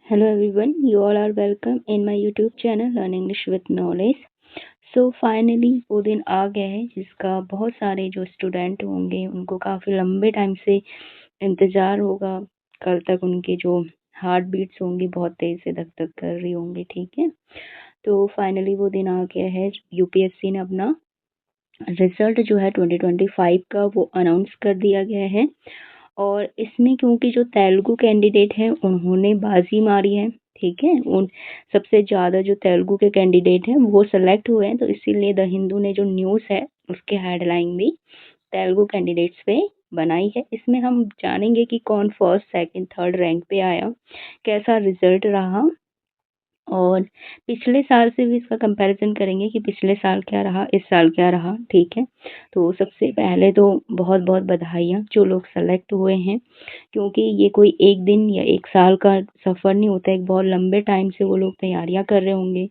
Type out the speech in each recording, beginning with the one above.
Hello everyone, you all are welcome in my YouTube channel Learn English with Knowledge. Finally वो दिन आ गया है जिसका बहुत सारे जो स्टूडेंट होंगे उनको काफ़ी लंबे टाइम से इंतज़ार होगा। कल तक उनकी जो हार्ट बीट्स होंगी बहुत तेज़ से धक धक कर रही होंगी। ठीक है, तो फाइनली वो दिन आ गया है। यूपीएससी ने अपना रिजल्ट जो है 2025 का वो अनाउंस कर दिया गया है। और इसमें क्योंकि जो तेलुगु कैंडिडेट हैं उन्होंने बाजी मारी है, ठीक है, उन सबसे ज़्यादा जो तेलुगु के कैंडिडेट हैं वो सेलेक्ट हुए हैं, तो इसीलिए द हिंदू ने जो न्यूज़ है उसके हेडलाइन भी तेलुगु कैंडिडेट्स पे बनाई है। इसमें हम जानेंगे कि कौन फर्स्ट सेकंड थर्ड रैंक पे आया, कैसा रिजल्ट रहा, और पिछले साल से भी इसका कंपैरिजन करेंगे कि पिछले साल क्या रहा, इस साल क्या रहा। ठीक है, तो सबसे पहले तो बहुत बहुत बधाइयाँ जो लोग सेलेक्ट हुए हैं, क्योंकि ये कोई एक दिन या एक साल का सफ़र नहीं होता, एक बहुत लंबे टाइम से वो लोग तैयारियां कर रहे होंगे।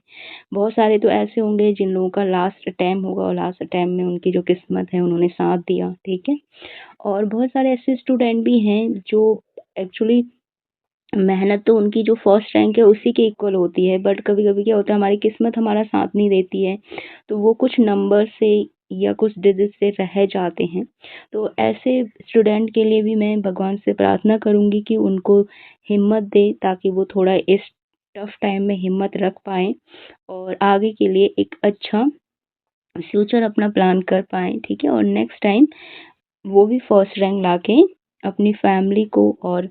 बहुत सारे तो ऐसे होंगे जिन लोगों का लास्ट अटैम्प्ट होगा और लास्ट अटैम्प्ट में उनकी जो किस्मत है उन्होंने साथ दिया। ठीक है, और बहुत सारे ऐसे स्टूडेंट भी हैं जो एक्चुअली मेहनत तो उनकी जो फर्स्ट रैंक है उसी के इक्वल होती है, बट कभी कभी क्या होता है हमारी किस्मत हमारा साथ नहीं देती है, तो वो कुछ नंबर से या कुछ डिजिट से रह जाते हैं। तो ऐसे स्टूडेंट के लिए भी मैं भगवान से प्रार्थना करूंगी कि उनको हिम्मत दे, ताकि वो थोड़ा इस टफ टाइम में हिम्मत रख पाएँ और आगे के लिए एक अच्छा फ्यूचर अपना प्लान कर पाएँ। ठीक है, और नेक्स्ट टाइम वो भी फर्स्ट रैंक लाके अपनी फैमिली को और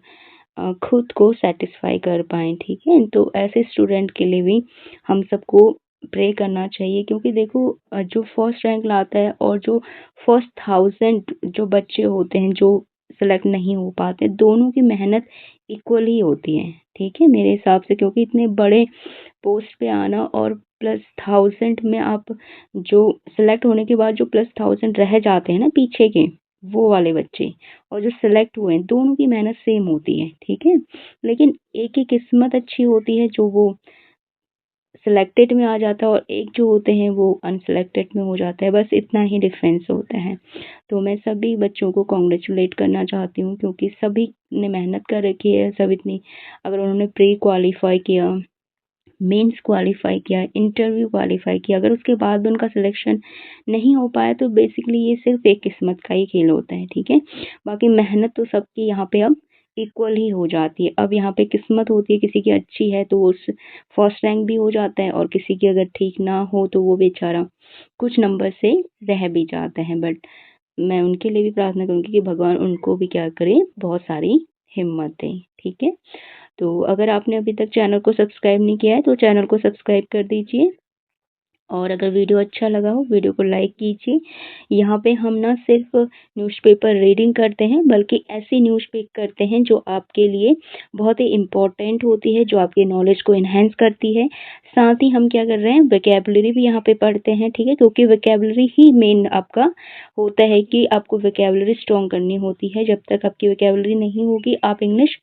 खुद को सेटिस्फाई कर पाएँ। ठीक है, तो ऐसे स्टूडेंट के लिए भी हम सबको प्रे करना चाहिए, क्योंकि देखो जो फर्स्ट रैंक लाता है और जो फर्स्ट 1000 जो बच्चे होते हैं जो सेलेक्ट नहीं हो पाते, दोनों की मेहनत इक्वल ही होती है। ठीक है, मेरे हिसाब से, क्योंकि इतने बड़े पोस्ट पे आना और प्लस 1000 में आप जो सेलेक्ट होने के बाद जो प्लस 1000 रह जाते हैं ना पीछे के, वो वाले बच्चे और जो सेलेक्ट हुए हैं, दोनों की मेहनत सेम होती है। ठीक है, लेकिन एक की किस्मत अच्छी होती है जो वो सिलेक्टेड में आ जाता है, और एक जो होते हैं वो अनसिलेक्टेड में हो जाता है, बस इतना ही डिफरेंस होता है। तो मैं सभी बच्चों को कॉन्ग्रेचुलेट करना चाहती हूँ, क्योंकि सभी ने मेहनत कर रखी है। सब इतनी, अगर उन्होंने प्री क्वालिफाई किया, मेंस क्वालिफाई किया, इंटरव्यू क्वालिफाई किया, अगर उसके बाद भी उनका सिलेक्शन नहीं हो पाया, तो बेसिकली ये सिर्फ एक किस्मत का ही खेल होता है। ठीक है, बाकी मेहनत तो सबकी यहाँ पे अब इक्वल ही हो जाती है। अब यहाँ पे किस्मत होती है, किसी की अच्छी है तो वो फर्स्ट रैंक भी हो जाता है, और किसी की अगर ठीक ना हो तो वो बेचारा कुछ नंबर से रह भी जाता है। बट मैं उनके लिए भी प्रार्थना करूँगी कि भगवान उनको भी क्या करे, बहुत सारी हिम्मत दे। ठीक है, तो अगर आपने अभी तक चैनल को सब्सक्राइब नहीं किया है तो चैनल को सब्सक्राइब कर दीजिए, और अगर वीडियो अच्छा लगा हो वीडियो को लाइक कीजिए। यहाँ पे हम ना सिर्फ न्यूज़पेपर रीडिंग करते हैं, बल्कि ऐसी न्यूज़ पिक करते हैं जो आपके लिए बहुत ही इम्पोर्टेंट होती है, जो आपकी नॉलेज को इन्हेंस करती है। साथ ही हम क्या कर रहे हैं, वोकैबुलरी भी यहाँ पे पढ़ते हैं। ठीक है, क्योंकि वोकैबुलरी ही मेन आपका होता है कि आपको वोकैबुलरी स्ट्रॉन्ग करनी होती है। जब तक आपकी वोकैबुलरी नहीं होगी आप इंग्लिश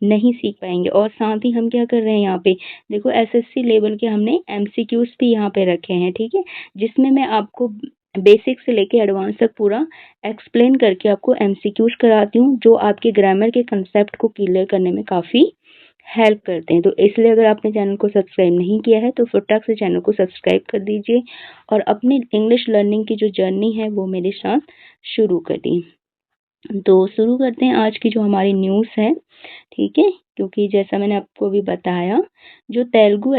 नहीं सीख पाएंगे। और साथ ही हम क्या कर रहे हैं यहाँ पे, देखो एसएससी लेवल के हमने एमसीक्यूज भी यहाँ पे रखे हैं। ठीक है, जिसमें मैं आपको बेसिक से लेके एडवांस तक पूरा एक्सप्लेन करके आपको एमसीक्यूज कराती हूँ, जो आपके ग्रामर के कंसेप्ट को क्लियर करने में काफ़ी हेल्प करते हैं। तो इसलिए अगर आपने चैनल को सब्सक्राइब नहीं किया है तो फटाक से चैनल को सब्सक्राइब कर दीजिए, और अपनी इंग्लिश लर्निंग की जो जर्नी है वो मेरे साथ शुरू करिए। तो शुरू करते हैं आज की जो हमारी न्यूज़ है। ठीक है, क्योंकि जैसा मैंने आपको अभी बताया, जो तेलुगु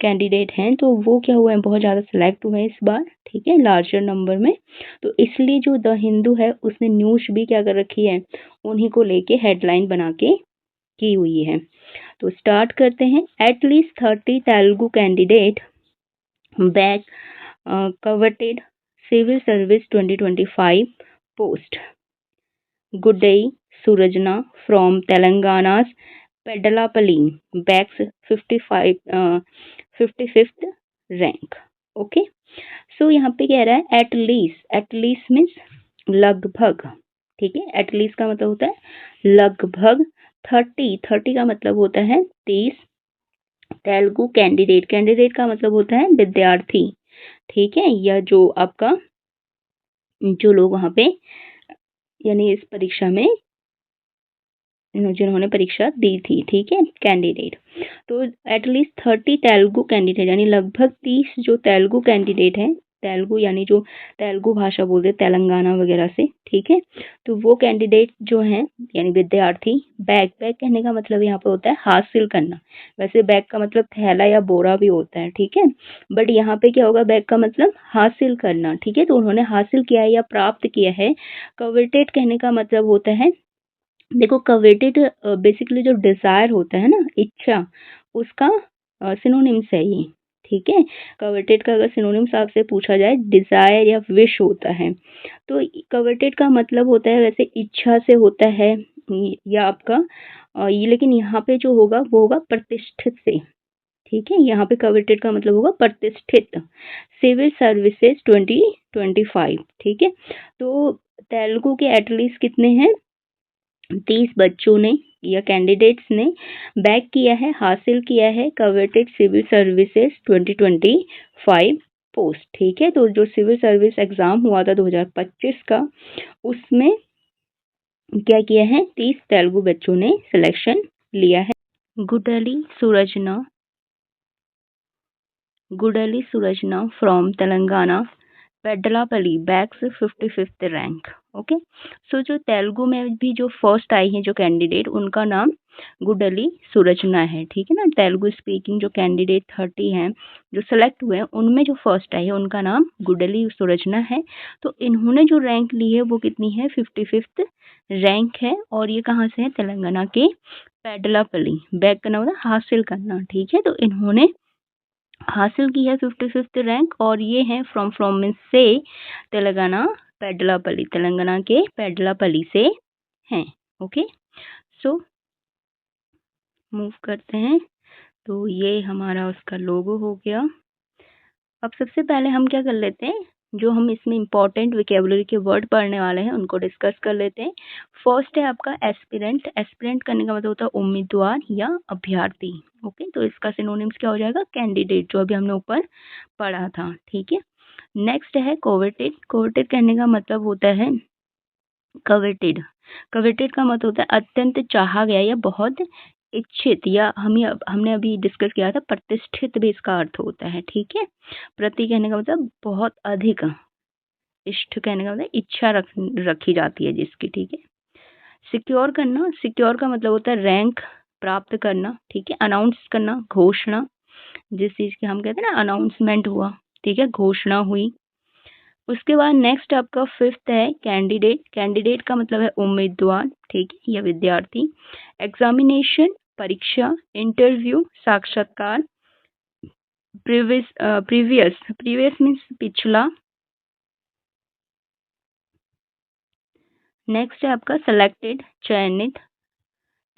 कैंडिडेट हैं तो वो क्या हुआ है, बहुत ज़्यादा सेलेक्ट हुए हैं इस बार। ठीक है, लार्जर नंबर में, तो इसलिए जो द हिंदू है उसने न्यूज़ भी क्या कर रखी है, उन्हीं को लेके हेडलाइन बना के की हुई है। तो स्टार्ट करते हैं। At least 30 Telugu candidate bag coveted civil service 2025 post. Good Surajana from Telangana's Pedalapalli backs 55th rank. Okay, so यहाँ पे कह रहा है एटलीस्ट मीन्स लगभग। ठीक है, एटलीस्ट का मतलब होता है लगभग। 30 का मतलब होता है 30। तेलुगु कैंडिडेट का मतलब होता है विद्यार्थी। ठीक है, या जो आपका जो लोग वहाँ पे यानी इस परीक्षा में जिन्होंने परीक्षा दी थी, ठीक है, कैंडिडेट। तो एटलीस्ट 30 तेलुगु कैंडिडेट यानी लगभग 30 जो तेलुगु कैंडिडेट हैं, तेलुगु यानी जो तेलुगु भाषा बोलते हैं तेलंगाना वगैरह से, ठीक है, तो वो कैंडिडेट जो हैं यानी विद्यार्थी, बैग बैग कहने का मतलब यहाँ पे होता है हासिल करना। वैसे बैग का मतलब थैला या बोरा भी होता है, ठीक है, बट यहाँ पे क्या होगा, बैग का मतलब हासिल करना, ठीक है, तो उन्होंने हासिल किया है या प्राप्त किया है। कवेटेड कहने का मतलब होता है, देखो कवेटेड बेसिकली जो डिजायर होता है ना, इच्छा, उसका सिनोनिम्स है ये, ठीक है। कवेटेड का अगर सिनोनिम्स आपसे पूछा जाए, डिजायर या विश होता है, तो कवेटेड का मतलब होता है वैसे इच्छा से होता है या आपका ये, लेकिन यहाँ पे जो होगा वो होगा प्रतिष्ठित से, ठीक है, यहाँ पे कवेटेड का मतलब होगा प्रतिष्ठित। सिविल सर्विसेज 2025, ठीक है। तो तेलुगु के एटलीस्ट कितने हैं, 30 बच्चों ने या कैंडिडेट्स ने बैक किया है, हासिल किया है कवेटेड सिविल सर्विसेज 2025 पोस्ट, ठीक है। तो जो सिविल सर्विस एग्जाम हुआ था 2025 का, उसमें क्या किया है, 30 तेलुगु बच्चों ने सिलेक्शन लिया है। Gudli Surjana from Telangana, Peddalapalli bags 55th rank, okay. So जो तेलुगु में भी जो फर्स्ट आई है जो कैंडिडेट, उनका नाम गुडली सुरजना है, ठीक है ना। तेलुगु स्पीकिंग जो कैंडिडेट 30 हैं जो सेलेक्ट हुए हैं, उनमें जो फर्स्ट आई है उनका नाम गुडली सुरजना है। तो इन्होंने जो रैंक ली है वो कितनी है, 55th रैंक है, और ये कहाँ से है, तेलंगाना के पेड्डलापल्ली। बैग करना मतलब हासिल करना, ठीक है, तो इन्होंने हासिल की है 55th रैंक, और ये है फ्रॉम मीन्स से, तेलंगाना पेड्डलापल्ली, तेलंगाना के पेड्डलापल्ली से हैं, ओके। सो मूव करते हैं, तो ये हमारा उसका लोगो हो गया। अब सबसे पहले हम क्या कर लेते हैं, जो हम इसमें इंपॉर्टेंट विकेबुलरी के वर्ड पढ़ने वाले हैं उनको डिस्कस कर लेते हैं। फर्स्ट है आपका एस्पिरेंट। एस्पिरेंट करने का मतलब होता है उम्मीदवार या अभ्यर्थी, ओके। तो इसका सिनोनिम्स क्या हो जाएगा, कैंडिडेट, जो अभी हमने ऊपर पढ़ा था, ठीक है। नेक्स्ट है कोवेटेड। कोवेटेड कहने का मतलब होता है कवेटेड। कवेटेड का मतलब होता है अत्यंत चाहा गया या बहुत इच्छित, या हमने अभी डिस्कस किया था प्रतिष्ठित भी इसका अर्थ होता है, ठीक है। प्रति कहने का मतलब बहुत अधिक, इष्ट कहने का मतलब इच्छा रखी जाती है जिसकी, ठीक है। सिक्योर करना, सिक्योर का मतलब होता है रैंक प्राप्त करना, ठीक है। अनाउंस करना, घोषणा, जिस चीज की हम कहते हैं ना अनाउंसमेंट हुआ, ठीक है, घोषणा हुई। उसके बाद नेक्स्ट आपका फिफ्थ है कैंडिडेट। कैंडिडेट का मतलब है उम्मीदवार, ठीक है, या विद्यार्थी। एग्जामिनेशन परीक्षा, इंटरव्यू साक्षात्कार, प्रीवियस मीन्स पिछला। नेक्स्ट है आपका सेलेक्टेड चयनित।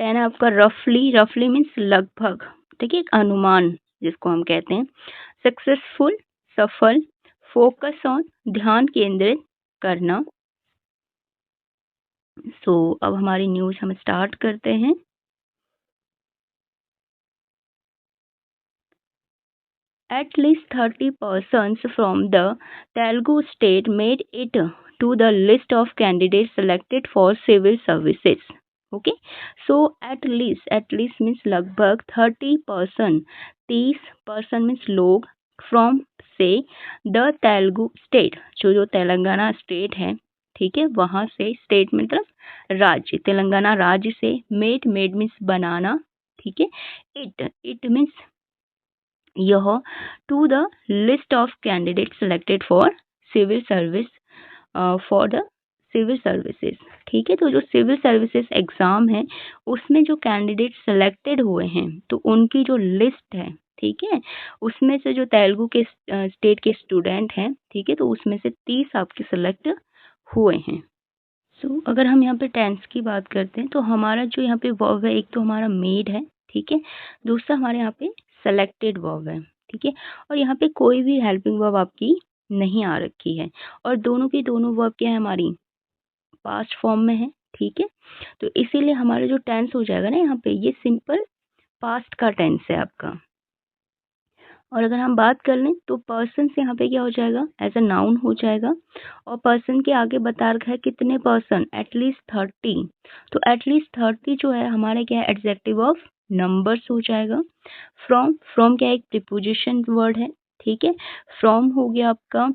10 है आपका रफली, रफली मीन्स लगभग, ठीक है, एक अनुमान जिसको हम कहते हैं। सक्सेसफुल सफल, फोकस ऑन ध्यान केंद्रित करना। सो अब हमारी न्यूज हम स्टार्ट करते हैं। At least 30 persons from the Telugu state made it to the list of candidates selected for civil services. Okay, so at least means लगभग 30%, 30% means लोग, from से the Telugu state, जो तेलंगाना स्टेट है, ठीक है, वहां से, स्टेट मतलब राज्य, तेलंगाना राज्य से, मेड मीन्स बनाना, ठीक है, इट मीन्स यह, to the list of candidate selected for civil service, for the civil services, ठीक है। तो जो सिविल सर्विसेज एग्जाम है उसमें जो कैंडिडेट सेलेक्टेड हुए हैं, तो उनकी जो लिस्ट है, ठीक है, उसमें से जो तेलुगु के स्टेट के स्टूडेंट हैं, ठीक है, तो उसमें से 30 आपके सेलेक्ट हुए हैं। सो अगर हम यहाँ पे टेंस की बात करते हैं, तो हमारा जो यहाँ पे वर्ब है, एक तो हमारा मेड है, ठीक है, दूसरा हमारे यहाँ पे सेलेक्टेड वर्ब है, ठीक है, और यहाँ पे कोई भी हेल्पिंग वर्ब आपकी नहीं आ रखी है, और दोनों की दोनों वर्ब क्या है हमारी, पास्ट फॉर्म में है, ठीक है। तो इसीलिए हमारा जो टेंस हो जाएगा ना यहाँ पे, ये सिंपल पास्ट का टेंस है आपका। और अगर हम बात कर लें तो पर्सन से यहाँ पे क्या हो जाएगा, एज अ नाउन हो जाएगा। और पर्सन के आगे बता रखा है कितने पर्सन, एटलीस्ट 30। तो एटलीस्ट 30 जो है हमारा क्या है, एडजेक्टिव ऑफ नंबर्स हो जाएगा। फ्रॉम क्या है, एक प्रीपोजिशन वर्ड है, ठीक है। फ्रॉम हो गया आपका,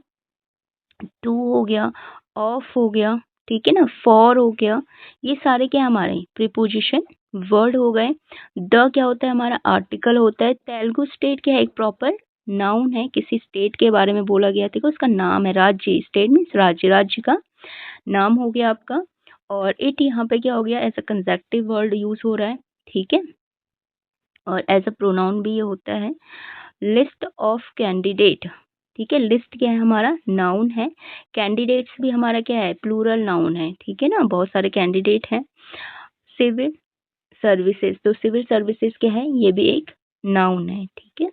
टू हो गया, ऑफ हो गया, ठीक है ना, फॉर हो गया, ये सारे क्या हमारे प्रीपोजिशन वर्ड हो गए। द क्या होता है, हमारा आर्टिकल होता है। तेलुगु स्टेट क्या है, एक प्रॉपर नाउन है, किसी स्टेट के बारे में बोला गया, ठीक है, उसका नाम है। राज्य, स्टेट मीन्स राज्य, राज्य का नाम हो गया आपका। और इट यहाँ पे क्या हो गया, as a conjunctive word use हो रहा है, ठीक है। और एज अ प्रोनाउन भी ये होता है। लिस्ट ऑफ कैंडिडेट, ठीक है, लिस्ट क्या है, हमारा नाउन है। कैंडिडेट्स भी हमारा क्या है, प्लूरल नाउन है, ठीक है ना, बहुत सारे कैंडिडेट हैं। सिविल सर्विसेज, तो सिविल सर्विसेज क्या है, ये भी एक नाउन है, ठीक है।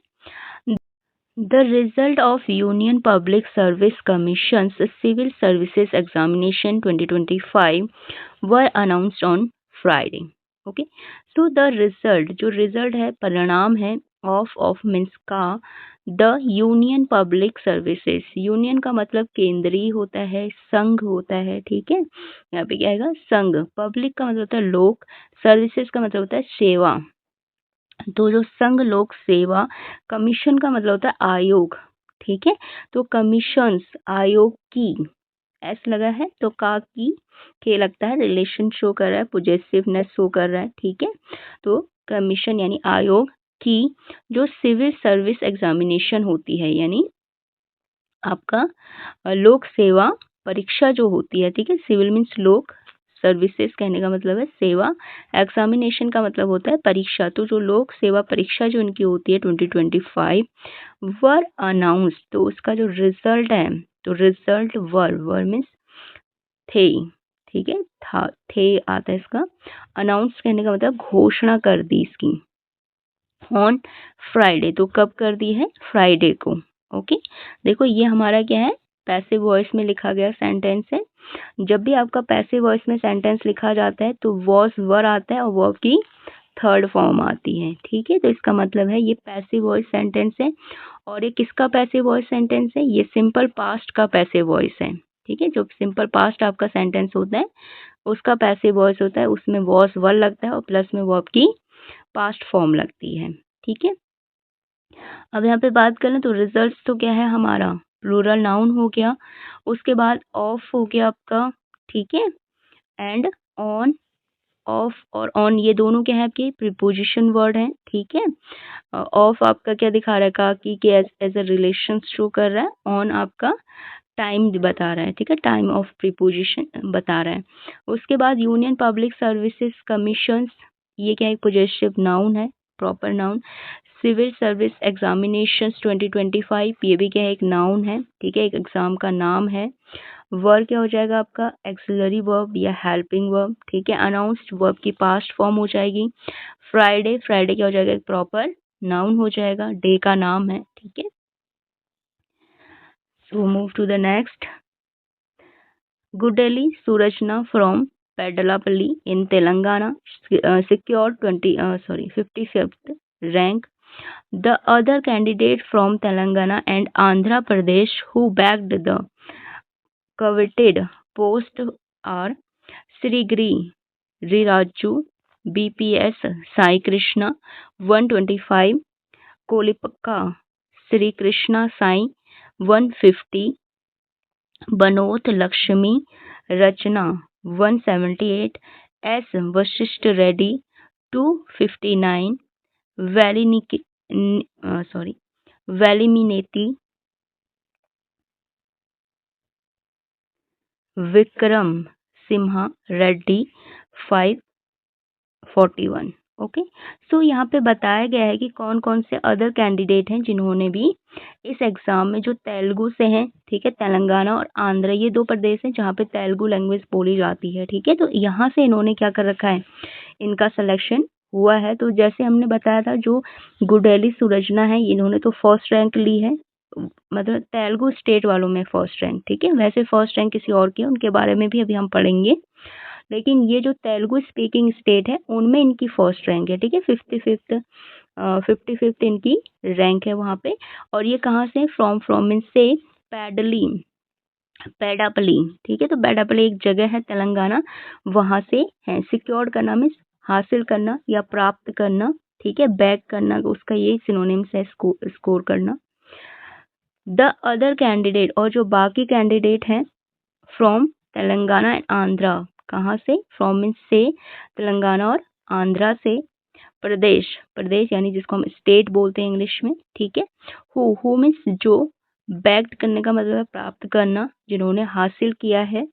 The result of union public service commission civil services examination 2025 were announced on Friday. Okay, so the result, जो रिजल्ट है, परिणाम है, ऑफ मीन्स का, the union public services, union का मतलब केंद्रीय होता है, संघ होता है, ठीक है। यहाँ पे क्या आएगा, संघ। पब्लिक का मतलब होता है लोक, सर्विसेज का मतलब होता है सेवा। तो जो संघ लोक सेवा, कमीशन का मतलब होता है आयोग, ठीक है। तो कमीशंस, आयोग की, एस लगा है तो का की, के लगता है, रिलेशन शो कर रहा है, पोजेसिवनेस शो कर रहा है, ठीक है। तो कमीशन यानी आयोग की जो सिविल सर्विस एग्जामिनेशन होती है, यानी आपका लोक सेवा परीक्षा जो होती है, ठीक है। सिविल मीन्स लोक, सर्विसेज कहने का मतलब है सेवा, एग्जामिनेशन का मतलब होता है परीक्षा। तो जो लोक सेवा परीक्षा जो इनकी होती है 2025 वर अनाउंस, तो उसका जो रिजल्ट है, तो रिजल्ट वर मीन्स थे, ठीक है, था, थे आता है इसका। अनाउंस कहने का मतलब घोषणा कर दी इसकी, ऑन फ्राइडे, तो कब कर दी है, फ्राइडे को। ओके, देखो ये हमारा क्या है, पैसिव वॉइस में लिखा गया सेंटेंस है। जब भी आपका पैसिव वॉइस में सेंटेंस लिखा जाता है तो वॉज वर आता है और वर्ब की थर्ड फॉर्म आती है, ठीक है। तो इसका मतलब है ये पैसिव वॉइस सेंटेंस है। और ये किसका पैसिव वॉइस सेंटेंस है, ये सिंपल पास्ट का पैसिव वॉइस है, ठीक है। जो सिंपल पास्ट आपका सेंटेंस होता है उसका पैसिव वॉइस होता है, उसमें वॉज वर लगता है और प्लस में वर्ब की पास्ट फॉर्म लगती है, ठीक है। अब यहाँ पे बात करें तो रिजल्ट्स तो क्या है हमारा, प्लूरल नाउन हो गया। उसके बाद ऑफ हो गया आपका, ठीक है। एंड, ऑन, ऑफ और ऑन ये दोनों क्या है आपके प्रीपोजिशन वर्ड हैं, ठीक है। ऑफ आपका क्या दिखा रहा है, का की के एज अ रिलेशन शो कर रहा है। ऑन आपका टाइम बता रहा है, ठीक है, टाइम ऑफ प्रीपोजिशन बता रहा है। उसके बाद यूनियन पब्लिक सर्विसेज कमीशंस, ये क्या है, पोजेसिव नाउन है, proper noun. Civil service examinations 2025, ये भी क्या है, एक नाउन है, ठीक है, एक एग्जाम का नाम है। वर्ब क्या हो जाएगा आपका, एक्सिलरी वर्ब या हेल्पिंग वर्ब, ठीक है। अनाउंस्ड वर्ब की पास्ट फॉर्म हो जाएगी। फ्राइडे, फ्राइडे क्या हो जाएगा, एक प्रॉपर नाउन हो जाएगा, डे का नाम है, ठीक है। So move to the next. Gudeli Surajna from Pedalapalli in Telangana secured 55th rank. The other candidate from Telangana and Andhra Pradesh who backed the coveted post are Srigiri Riraju, BPS Sai Krishna 125, Kolipakka Sri Krishna Sai 150, बनोत Lakshmi Rachna 178, S Vashishtha Reddy 259, वैलिमिनेती Vikram Simha Reddy 541। Okay, so यहाँ पे बताया गया है कि कौन कौन से other candidate हैं जिन्होंने भी इस एग्जाम में, जो तेलुगु से हैं, ठीक है, तेलंगाना और आंध्र ये दो प्रदेश हैं जहाँ पे तेलुगु लैंग्वेज बोली जाती है, ठीक है। तो यहाँ से इन्होंने क्या कर रखा है, इनका सिलेक्शन हुआ है। तो जैसे हमने बताया था, जो गुडेली सुरजना है इन्होंने तो फर्स्ट रैंक ली है, मतलब तेलुगु स्टेट वालों में फर्स्ट रैंक, ठीक है। वैसे फर्स्ट रैंक किसी और की, उनके बारे में भी अभी हम पढ़ेंगे, लेकिन ये जो तेलुगु स्पीकिंग स्टेट है उनमें इनकी फर्स्ट रैंक है, ठीक है, 55th 55th इनकी रैंक है वहाँ पे। और ये कहाँ से, फ्रॉम मीन्स से पैडली, पेडापली, ठीक है। तो पेडापली एक जगह है तेलंगाना, वहां से है। सिक्योर्ड करना मीन्स हासिल करना या प्राप्त करना, ठीक है। बैक करना उसका ये सिनोनिम्स है, स्कोर करना। द अदर कैंडिडेट, और जो बाकी कैंडिडेट हैं, फ्रॉम तेलंगाना एंड आंध्रा, कहाँ से, फ्रॉम मीन्स से, तेलंगाना और आंध्रा से। प्रदेश, प्रदेश यानी जिसको हम स्टेट बोलते हैं इंग्लिश में, ठीक है। हु मीन्स जो, बैक्ड करने का मतलब है प्राप्त करना, जिन्होंने हासिल किया है।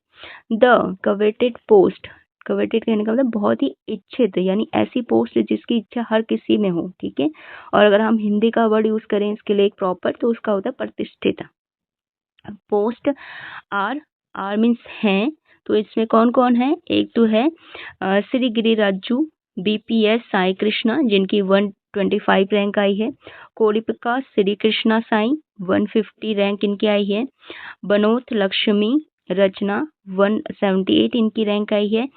द कवेटेड पोस्ट, कवेटेड कहने का मतलब बहुत ही इच्छित, यानी ऐसी पोस्ट जिसकी इच्छा हर किसी में हो, ठीक है। और अगर हम हिंदी का वर्ड यूज करें इसके लिए एक प्रॉपर, तो उसका होता है प्रतिष्ठित। पोस्ट आर मीन्स हैं, तो इसमें कौन कौन है, एक तो है श्री गिरिराजू बीपीएस साई कृष्णा, जिनकी 125 रैंक आई है। कोडिपिका श्री कृष्णा साई, 150 रैंक इनकी आई है। बनोत लक्ष्मी रचना, 178 इनकी रैंक आई है।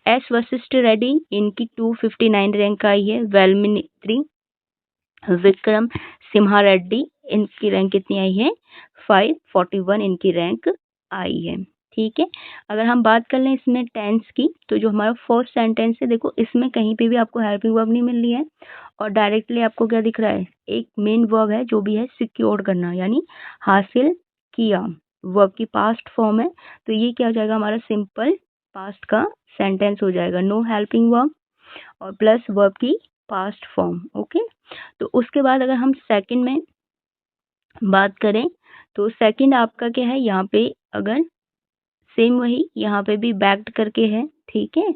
एस वशिष्ठ रेड्डी, इनकी 259 रैंक आई है। वेलमित्री विक्रम सिम्हा रेड्डी, इनकी रैंक कितनी आई है, 541 इनकी रैंक आई है, ठीक है। अगर हम बात कर लें इसमें टेंस की, तो जो हमारा फर्स्ट सेंटेंस है, देखो इसमें कहीं पे भी आपको हेल्पिंग वर्ब नहीं मिल रही है, और डायरेक्टली आपको क्या दिख रहा है, एक मेन वर्ब है जो भी है सिक्योर करना, यानी हासिल किया, वर्ब की पास्ट फॉर्म है। तो ये क्या हो जाएगा, हमारा सिंपल पास्ट का सेंटेंस हो जाएगा, नो हेल्पिंग वर्ब और प्लस वर्ब की पास्ट फॉर्म, ओके। तो उसके बाद अगर हम सेकंड में बात करें, तो सेकंड आपका क्या है, यहाँ पे अगर सेम वही यहाँ पे भी बैक्ड करके है, ठीक है।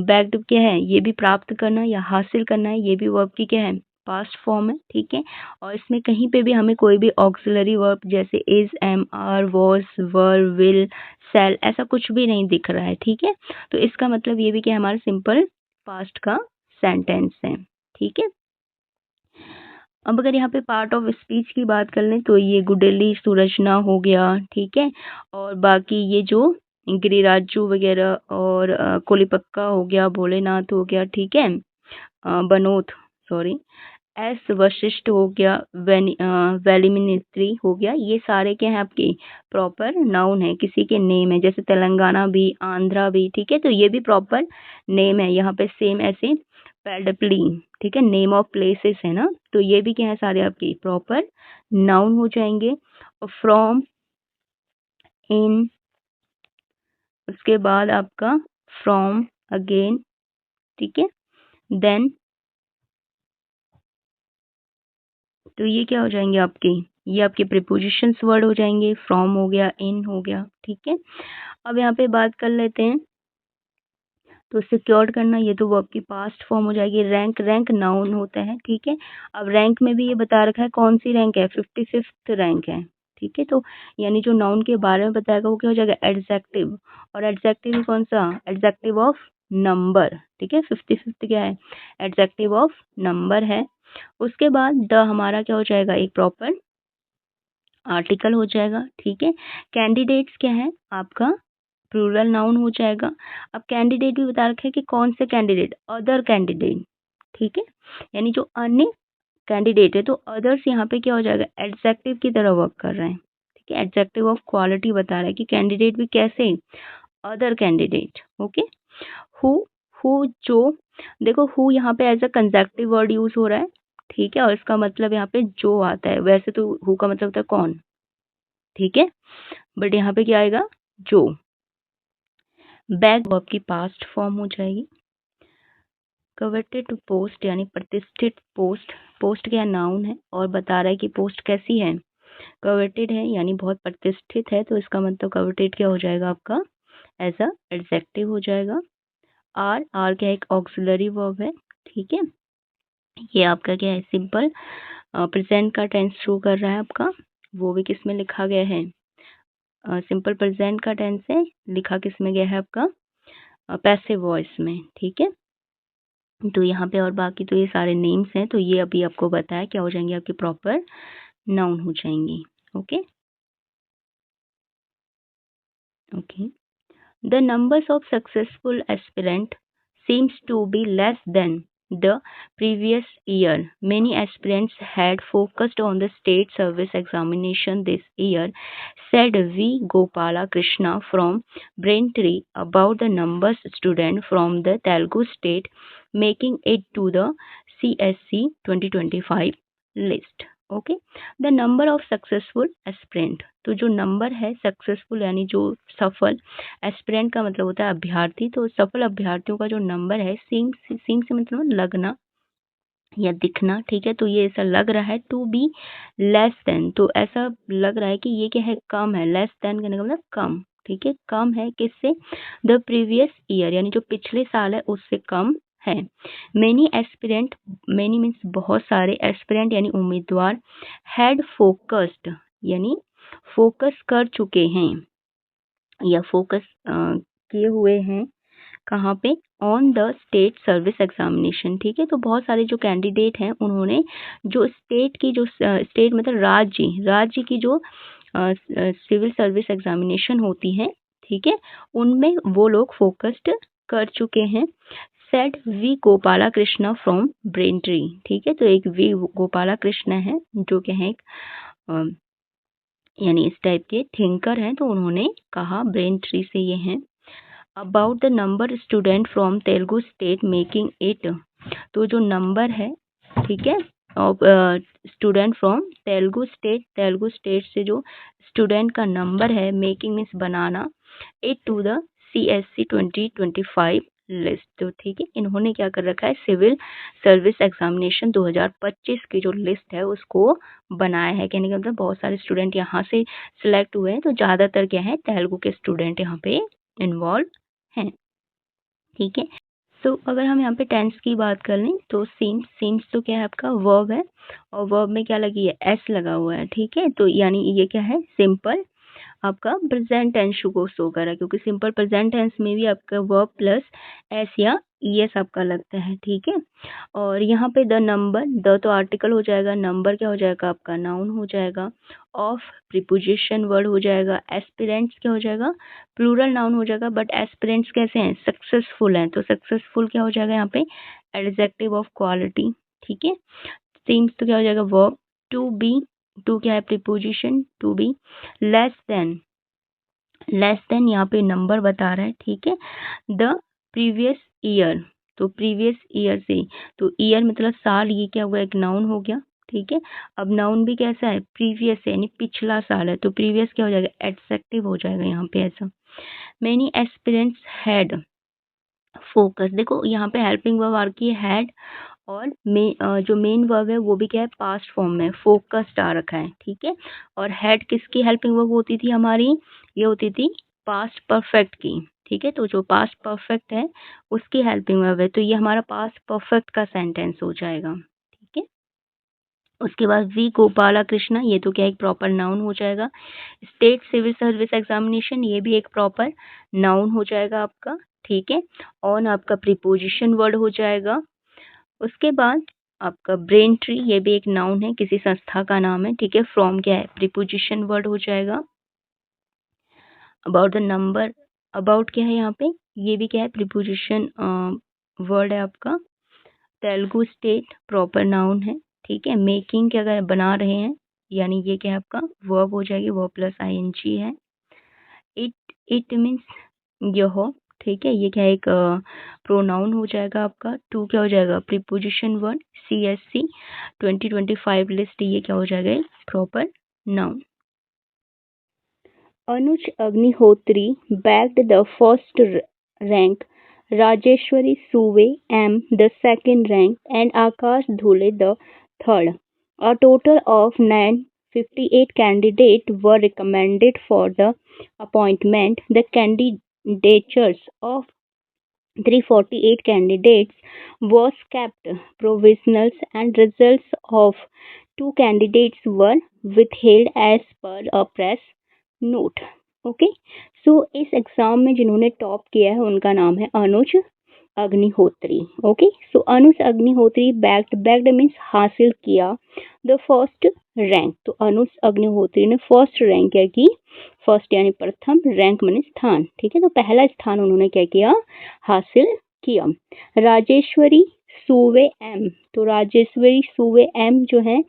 बैक्ड क्या है, ये भी प्राप्त करना या हासिल करना है, ये भी वर्ब की क्या है, पास्ट फॉर्म है, ठीक है। और इसमें कहीं पे भी हमें कोई भी ऑक्सिलरी वर्ब जैसे is, am, are, was, were, will, shall, ऐसा कुछ भी नहीं दिख रहा है, ठीक है। तो इसका मतलब ये भी क्या है, हमारा सिंपल पास्ट का सेंटेंस है, ठीक है। अब अगर यहाँ पे पार्ट ऑफ स्पीच की बात कर लें, तो ये गुडेली सुरचना हो गया, ठीक है। और बाकी ये जो गिरिराजू वगैरह और कोलिपक्का हो गया, भोलेनाथ हो गया, ठीक है। बनोत, सॉरी, एस वशिष्ठ हो गया, वेलिमिनित्री हो गया, ये सारे क्या है आपके प्रॉपर नाउन है, किसी के नेम है, जैसे तेलंगाना भी, आंध्रा भी, ठीक है। तो ये भी प्रॉपर नेम है, यहाँ पे सेम ऐसे पेडपली, ठीक है, नेम ऑफ प्लेसेस है ना, तो ये भी क्या है, सारे आपके प्रॉपर नाउन हो जाएंगे। और फ्रॉम, इन, उसके बाद आपका फ्रॉम, अगेन, ठीक है, देन, तो ये क्या हो जाएंगे आपके, ये आपके प्रीपोजिशंस वर्ड हो जाएंगे, फ्रॉम हो गया, इन हो गया, ठीक है। अब यहाँ पे बात कर लेते हैं, तो सिक्योर्ड करना, ये तो वो आपकी पास्ट फॉर्म हो जाएगी। रैंक, रैंक नाउन होता है, ठीक है। अब रैंक में भी ये बता रखा है कौन सी रैंक है, 55th रैंक है, ठीक है। तो यानी जो नाउन के बारे में बताएगा वो क्या हो जाएगा, एडजेक्टिव। और एडजेक्टिव कौन सा, एडजेक्टिव ऑफ नंबर, ठीक है। 55th क्या है, एडजेक्टिव ऑफ नंबर है। उसके बाद द हमारा क्या हो जाएगा, एक प्रॉपर आर्टिकल हो जाएगा, ठीक है। कैंडिडेट्स क्या है आपका, प्लूरल नाउन हो जाएगा। अब कैंडिडेट भी बता रखे कि कौन से कैंडिडेट, अदर कैंडिडेट, ठीक है, यानी जो अन्य कैंडिडेट है, तो अदर्स यहाँ पे क्या हो जाएगा, एडजेक्टिव की तरह वर्क कर रहे हैं, ठीक है। एडजेक्टिव ऑफ क्वालिटी बता रहा है कि कैंडिडेट भी कैसे, other candidate, okay. Who, who जो, देखो हु यहाँ पे as a conjunctive word use हो रहा है, ठीक है, और इसका मतलब यहाँ पे जो आता है, वैसे तो हु का मतलब होता है कौन, ठीक है, बट यहाँ पे क्या आएगा, जो। बैक वर्ब की पास्ट फॉर्म हो जाएगी। कवेटेड पोस्ट यानी प्रतिष्ठित पोस्ट, पोस्ट क्या नाउन है और बता रहा है कि पोस्ट कैसी है, कवेटेड है, यानी बहुत प्रतिष्ठित है, तो इसका मतलब कवेटेड क्या हो जाएगा आपका, एज अ एडजेक्टिव हो जाएगा। आर क्या एक ऑक्सिलरी वर्ब है, ठीक है। ये आपका क्या है, सिंपल प्रेजेंट का टेंस शो कर रहा है आपका, वो भी किस में लिखा गया है, सिंपल प्रेजेंट का टेंस है, लिखा किस में गया है आपका, पैसिव वॉइस में, ठीक है। तो यहाँ पे और बाकी तो ये सारे नेम्स हैं, तो ये अभी आपको बताया क्या हो जाएंगे, आपके प्रॉपर नाउन हो जाएंगे, okay okay. The numbers of successful aspirant seems to be less than, the previous year. Many aspirants had focused on the state service examination this year, said V. Gopala Krishna from Braintree about the numbers students from the Telugu state making it to the CSC 2025 list. Okay, the number of successful aspirant, तो जो number है successful यानी जो सफल, aspirant का मतलब होता है अभ्यर्थी, तो सफल अभ्यर्थियों का जो नंबर है, सीम से मतलब लगना या दिखना, ठीक है, तो ये ऐसा लग रहा है टू बी लेस देन, तो ऐसा लग रहा है कि ये क्या है, कम है, लेस देन कहने का मतलब कम, ठीक है, कम है किससे, द प्रीवियस ईयर यानी जो पिछले साल है उससे कम है। मेनी एस्पिरेंट, मेनी मीन्स बहुत सारे, एस्पिरेंट यानी उम्मीदवार, हैड फोकस्ड यानी फोकस कर चुके हैं या फोकस किए हुए हैं, कहाँ पे, on the state service examination, ठीक है, तो बहुत सारे जो कैंडिडेट हैं उन्होंने जो स्टेट की जो स्टेट मतलब राज्य की जो सिविल सर्विस एग्जामिनेशन होती है, ठीक है, उनमें वो लोग फोकस्ड कर चुके हैं, said V Gopala Krishna from Braintree, ठीक है, तो एक वी गोपाला कृष्णा है जो कि है यानी इस टाइप के थिंकर हैं, तो उन्होंने कहा, ब्रेन ट्री से ये हैं, about the number student from Telugu state making it, तो जो नंबर है, ठीक है, स्टूडेंट फ्रॉम तेलुगु स्टेट से जो स्टूडेंट का नंबर है, मेकिंग मीन्स बनाना, it to the CSC 2025 list, तो ठीक है, इन्होंने क्या कर रखा है, सिविल सर्विस एग्जामिनेशन 2025 की जो लिस्ट है उसको बनाया है, कहने का मतलब बहुत सारे स्टूडेंट यहाँ से सिलेक्ट हुए हैं, तो ज़्यादातर क्या है, तेलुगु के स्टूडेंट यहाँ पे इन्वॉल्व हैं, ठीक है। तो अगर हम यहाँ पे टेंस की बात कर लें तो सीम्स तो क्या है आपका वर्ब है, और वर्ब में क्या लगी है, एस लगा हुआ है, ठीक है, तो यानी ये क्या है, सिंपल आपका प्रेजेंट टेंस को शो कर रहा है, क्योंकि सिंपल प्रेजेंट टेंस में भी आपका वर्ब प्लस एस या ईएस आपका लगता है, ठीक है। और यहाँ पे द नंबर, द तो आर्टिकल हो जाएगा, नंबर क्या हो जाएगा आपका, नाउन हो जाएगा, ऑफ प्रीपोजिशन वर्ड हो जाएगा, एस्पिरेंट्स क्या हो जाएगा, प्लूरल नाउन हो जाएगा, बट एस्पिरेंट्स कैसे हैं, सक्सेसफुल हैं, तो सक्सेसफुल क्या हो जाएगा यहाँ पे, एडजेक्टिव ऑफ क्वालिटी, ठीक है। सीम्स तो क्या हो जाएगा, वर्ब, टू बी, टू क्या है, preposition, to be, less than यहाँ पे नंबर बता रहा है, ठीक है, द प्रीवियस ईयर, तो प्रीवियस ईयर से, तो ईयर मतलब साल, ये क्या हुआ, एक नाउन हो गया, ठीक है। अब नाउन भी कैसा है, प्रीवियस है यानी पिछला साल है, तो प्रीवियस क्या हो जाएगा, एडजेक्टिव हो जाएगा यहाँ पे ऐसा। मेनी एस्पिरेंट्स हैड फोकस, देखो यहाँ पे हेल्पिंग वर्ब आ रखी है हैड, और जो मेन वर्ब है वो भी क्या है, पास्ट फॉर्म में फोकस्ड आ रखा है, ठीक है। और हैड किसकी हेल्पिंग वर्ब होती थी हमारी, ये होती थी पास्ट परफेक्ट की, ठीक है, तो जो पास्ट परफेक्ट है उसकी हेल्पिंग वर्ब है, तो ये हमारा पास्ट परफेक्ट का सेंटेंस हो जाएगा, ठीक है। उसके बाद वी गोपाला कृष्णा, ये तो क्या एक प्रॉपर नाउन हो जाएगा, स्टेट सिविल सर्विस एग्जामिनेशन, ये भी एक प्रॉपर नाउन हो जाएगा आपका, ठीक है। ऑन आपका प्रीपोजिशन वर्ड हो जाएगा। उसके बाद आपका ब्रेन ट्री, ये भी एक नाउन है, किसी संस्था का नाम है, ठीक है। फ्रॉम क्या है, प्रीपोजिशन वर्ड हो जाएगा। अबाउट द नंबर, अबाउट क्या है यहाँ पे, ये भी क्या है, प्रीपोजिशन वर्ड है आपका। तेलुगु स्टेट प्रॉपर नाउन है, ठीक है। मेकिंग क्या है, बना रहे हैं, यानी ये क्या है आपका वर्ब हो जाएगी, वर्ब प्लस आईएनजी है। इट मीन्स यह, ठीक है, ये क्या है, एक प्रोनाउन हो जाएगा आपका। टू क्या हो जाएगा, प्रीपोजिशन वर्ड, CSC 2025 लिस्ट, ये क्या हो जाएगा, proper noun. Anuj Agnihotri bagged the first rank, Rajeshwari Suve the second rank, and Akash Dhule the third. A total of 958 candidates were recommended for the appointment. The candidatures of 348 candidates was kept provisional, and results of 2 candidates were withheld as per a press note. Okay, so इस exam में जिन्होंने top किया है उनका नाम है अनुज Agnihotri. Okay, सो अनुज Agnihotri bagged means हासिल किया, द फर्स्ट रैंक, तो अनुज अग्निहोत्री ने फर्स्ट रैंक क्या की, फर्स्ट यानी प्रथम, रैंक माने स्थान, ठीक है, तो पहला स्थान उन्होंने क्या किया, हासिल किया। राजेश्वरी सुवे एम, तो राजेश्वरी सुवे एम जो है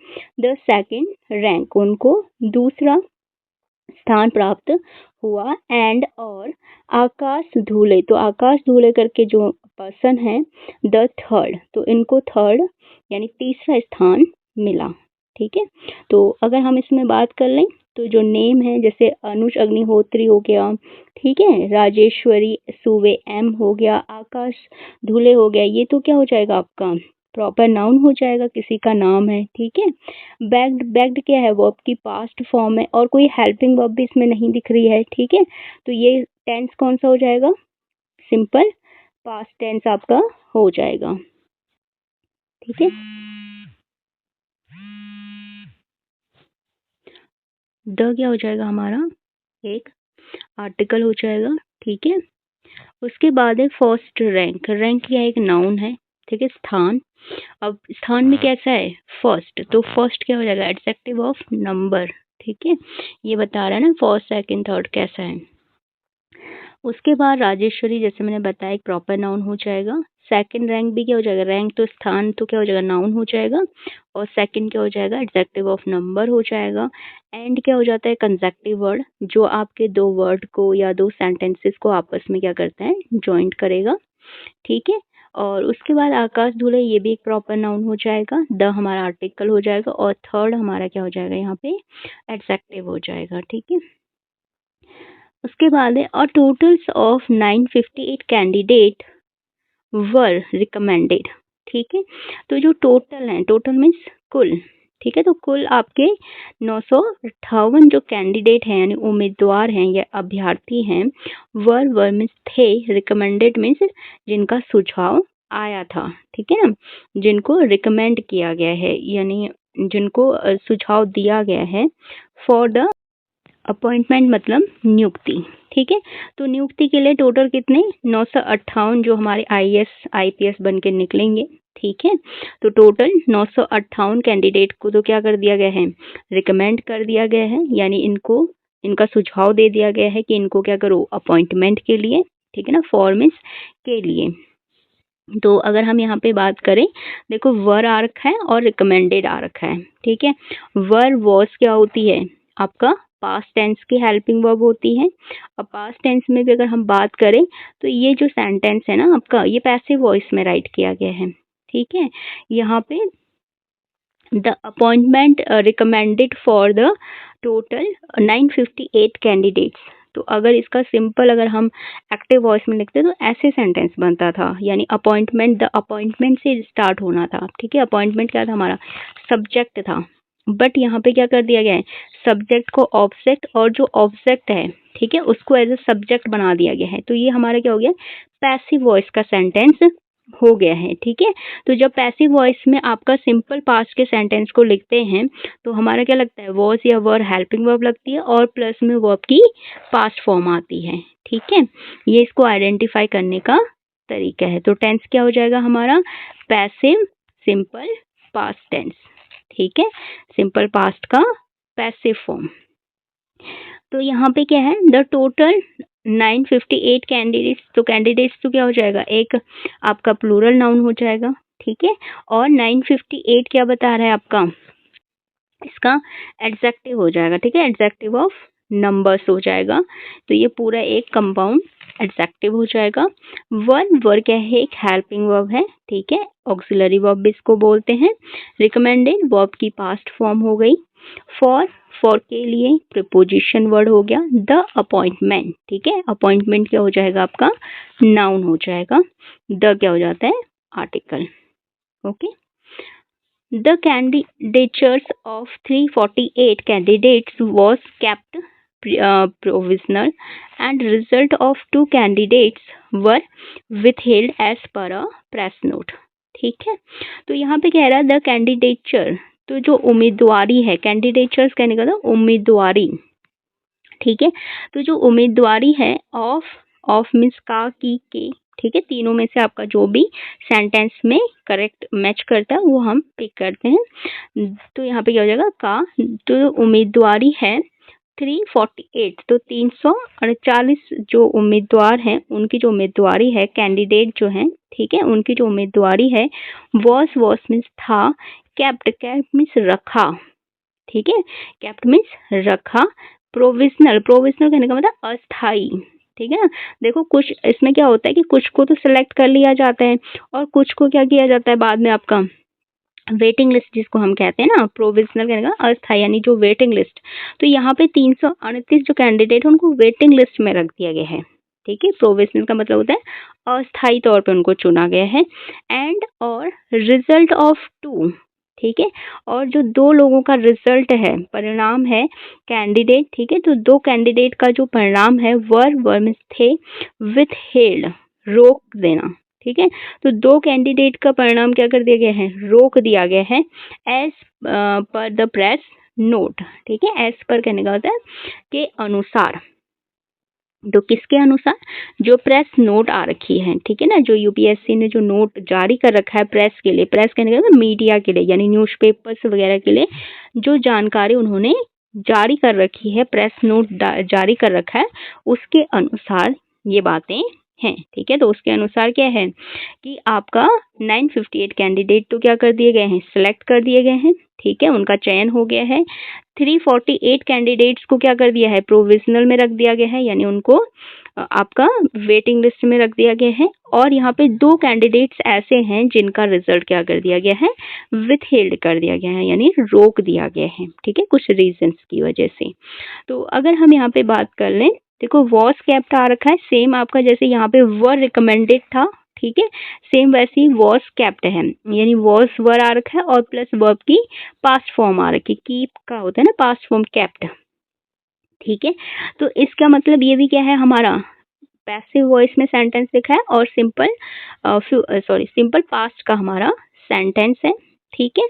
द सेकंड रैंक, उनको दूसरा स्थान प्राप्त हुआ। एंड और आकाश धूले, तो आकाश धूले करके जो पर्सन है द थर्ड, तो इनको थर्ड यानी तीसरा स्थान मिला। ठीक है, तो अगर हम इसमें बात कर लें तो जो नेम है जैसे अनुज अग्निहोत्री हो गया, ठीक है, राजेश्वरी सुवे एम हो गया, आकाश धूले हो गया, ये तो क्या हो जाएगा आपका प्रॉपर नाउन हो जाएगा, किसी का नाम है। ठीक है, बैग्ड, बैग्ड क्या है वर्ब की पास्ट फॉर्म है और कोई हेल्पिंग वर्ब भी इसमें नहीं दिख रही है। ठीक है, तो ये टेंस कौन सा हो जाएगा, सिंपल पास्ट टेंस आपका हो जाएगा। ठीक है, द क्या हो जाएगा हमारा एक आर्टिकल हो जाएगा। ठीक है, उसके बाद है फर्स्ट रैंक, रैंक क्या है एक नाउन है। ठीक है, स्थान, अब स्थान में कैसा है फर्स्ट, तो फर्स्ट क्या हो जाएगा एडजेक्टिव ऑफ नंबर। ठीक है, ये बता रहा है ना फर्स्ट सेकंड थर्ड कैसा है। उसके बाद राजेश्वरी जैसे मैंने बताया एक प्रॉपर नाउन हो जाएगा। सेकंड रैंक भी क्या हो जाएगा, रैंक तो स्थान तो क्या हो जाएगा नाउन हो जाएगा, और सेकंड क्या हो जाएगा एडजेक्टिव ऑफ नंबर हो जाएगा। एंड क्या हो जाता है कंजक्टिव वर्ड, जो आपके दो वर्ड को या दो सेंटेंसेस को आपस में क्या करता है ज्वाइंट करेगा। ठीक है, और उसके बाद आकाश धूले, ये भी एक प्रॉपर नाउन हो जाएगा, द हमारा आर्टिकल हो जाएगा, और थर्ड हमारा क्या हो जाएगा यहाँ पे एडजेक्टिव हो जाएगा। ठीक है, उसके बाद है और totals of 958 candidate were recommended. ठीक है, तो जो टोटल है, टोटल मीन्स कुल, ठीक है, तो कुल आपके 958 जो कैंडिडेट हैं यानी उम्मीदवार हैं या अभ्यर्थी हैं, वर मीन्स थे, रिकमेंडेड मीन्स जिनका सुझाव आया था। ठीक है ना, जिनको रिकमेंड किया गया है यानी जिनको सुझाव दिया गया है फॉर द अपॉइंटमेंट मतलब नियुक्ति। ठीक है, तो नियुक्ति के लिए टोटल कितने 958 जो हमारे आईएएस आईपीएस बन के निकलेंगे। ठीक है, तो टोटल 958 कैंडिडेट को तो क्या कर दिया गया है रिकमेंड कर दिया गया है, यानी इनको इनका सुझाव दे दिया गया है कि इनको क्या करो अपॉइंटमेंट के लिए। ठीक है ना, फॉर्मेस के लिए। तो अगर हम यहाँ पे बात करें, देखो वर आ रखा है और रिकमेंडेड आ रखा है। ठीक है, वर वॉज क्या होती है आपका पास्ट टेंस की हेल्पिंग वर्ब होती है। और पास्ट टेंस में भी अगर हम बात करें तो ये जो सेंटेंस है ना आपका, ये पैसिव वॉइस में राइट किया गया है। ठीक है, यहाँ पे the appointment recommended for the total 958 candidates. तो अगर इसका सिंपल अगर हम एक्टिव वॉइस में लिखते तो ऐसे सेंटेंस बनता था, यानी अपॉइंटमेंट, द अपॉइंटमेंट से स्टार्ट होना था। ठीक है, अपॉइंटमेंट क्या था हमारा सब्जेक्ट था, बट यहाँ पे क्या कर दिया गया है सब्जेक्ट को ऑब्जेक्ट, और जो ऑब्जेक्ट है ठीक है उसको एज ए सब्जेक्ट बना दिया गया है। तो ये हमारा क्या हो गया पैसिव वॉइस का सेंटेंस हो गया है। ठीक है, तो जब पैसिव वॉइस में आपका सिंपल पास्ट के सेंटेंस को लिखते हैं तो हमारा क्या लगता है वॉज या वर हेल्पिंग वर्ब लगती है और प्लस में वर्ब की पास्ट फॉर्म आती है। ठीक है, ये इसको आइडेंटिफाई करने का तरीका है। तो टेंस क्या हो जाएगा हमारा पैसिव सिंपल पास्ट टेंस। ठीक है, सिंपल पास्ट का पैसिव फॉर्म। तो यहाँ पे क्या है द टोटल 958 कैंडिडेट्स, तो कैंडिडेट्स तो क्या हो जाएगा एक आपका प्लूरल नाउन हो जाएगा। ठीक है, और 958 क्या बता रहा है आपका इसका एडजेक्टिव हो जाएगा। ठीक है, एडजेक्टिव ऑफ नंबर्स हो जाएगा, तो ये पूरा एक कंपाउंड एडजेक्टिव हो जाएगा। वर क्या है एक हेल्पिंग वर्ब है। ठीक है, ऑक्सिलरी वर्ब भी इसको बोलते हैं। रिकमेंडेड वर्ब की पास्ट फॉर्म हो गई। फॉर के लिए प्रीपोजिशन वर्ड हो गया। द अपॉइंटमेंट, ठीक है, अपॉइंटमेंट क्या हो जाएगा आपका नाउन हो जाएगा। द क्या हो जाता है article. Okay, the candidatures of 348 candidates was kept provisional and result of 2 candidates were withheld as per a press note। ठीक है, तो यहाँ पे कह रहा है द कैंडिडेचर, तो जो उम्मीदवारी है, कैंडिडेचर्स कहने का था उम्मीदवारी। ठीक है, तो जो उम्मीदवारी है ऑफ मीन्स का की के, ठीक है, तीनों में से आपका जो भी सेंटेंस में करेक्ट मैच करता है वो हम पिक करते हैं। तो यहाँ पे क्या हो जाएगा का, तो उम्मीदवारी है 348, तो 348 जो उम्मीदवार हैं उनकी जो उम्मीदवारी है, कैंडिडेट जो हैं, ठीक है, उनकी जो उम्मीदवारी है वॉस मीन्स था, कैप्ट मीन्स रखा, ठीक है, कैप्ट मीन्स रखा, प्रोविजनल कहने का मतलब अस्थाई, ठीक है ना। देखो कुछ इसमें क्या होता है कि कुछ को तो सिलेक्ट कर लिया जाता है और कुछ को क्या किया जाता है बाद में आपका वेटिंग लिस्ट जिसको हम कहते हैं ना, प्रोविजनल कहने का अस्थाई यानी जो वेटिंग लिस्ट। तो यहाँ पे 338 जो कैंडिडेट है उनको वेटिंग लिस्ट में रख दिया गया है, ठीक है। प्रोविजनल का मतलब होता है अस्थाई तौर पे उनको चुना गया है। एंड और रिजल्ट ऑफ 2, ठीक है, और जो 2 लोगों का रिजल्ट है, परिणाम है कैंडिडेट, ठीक है, तो 2 कैंडिडेट का जो परिणाम है वर मीन्स थे, विथ हेल्ड रोक देना, ठीक है। तो 2 कैंडिडेट का परिणाम क्या कर दिया गया है, रोक दिया गया है, as per the press note, ठीक है, एज पर कहने का होता है के अनुसार, तो किसके अनुसार, जो प्रेस नोट आ रखी है, ठीक है ना, जो यूपीएससी ने जो नोट जारी कर रखा है प्रेस के लिए, प्रेस कहने का मतलब मीडिया के लिए यानी न्यूज़पेपर्स वगैरह के लिए जो जानकारी उन्होंने जारी कर रखी है, प्रेस नोट जारी कर रखा है, उसके अनुसार ये बातें हैं, ठीक है। तो उसके अनुसार क्या है कि आपका 958 कैंडिडेट तो क्या कर दिए गए हैं, सिलेक्ट कर दिए गए हैं, ठीक है, उनका चयन हो गया है। 348 कैंडिडेट्स को क्या कर दिया है, प्रोविजनल में रख दिया गया है, यानी उनको आपका वेटिंग लिस्ट में रख दिया गया है। और यहाँ पे 2 कैंडिडेट्स ऐसे हैं जिनका रिजल्ट क्या कर दिया गया है, विथ हेल्ड कर दिया गया है, यानी रोक दिया गया है, ठीक है, कुछ रीजंस की वजह से। तो अगर हम यहाँ पे बात कर लें, देखो वॉस कैप्ट आ रखा है, सेम आपका जैसे यहाँ पे वर रिकमेंडेड था, ठीक है, सेम वैसे ही वॉस कैप्ट है, यानी वॉस वर आ रखा है और प्लस वर्ब की पास्ट फॉर्म आ रखी, कीप का होता है ना पास्ट फॉर्म कैप्ट, ठीक है। तो इसका मतलब ये भी क्या है, हमारा पैसिव वॉइस में सेंटेंस लिखा है और सिंपल पास्ट का हमारा सेंटेंस है, ठीक है,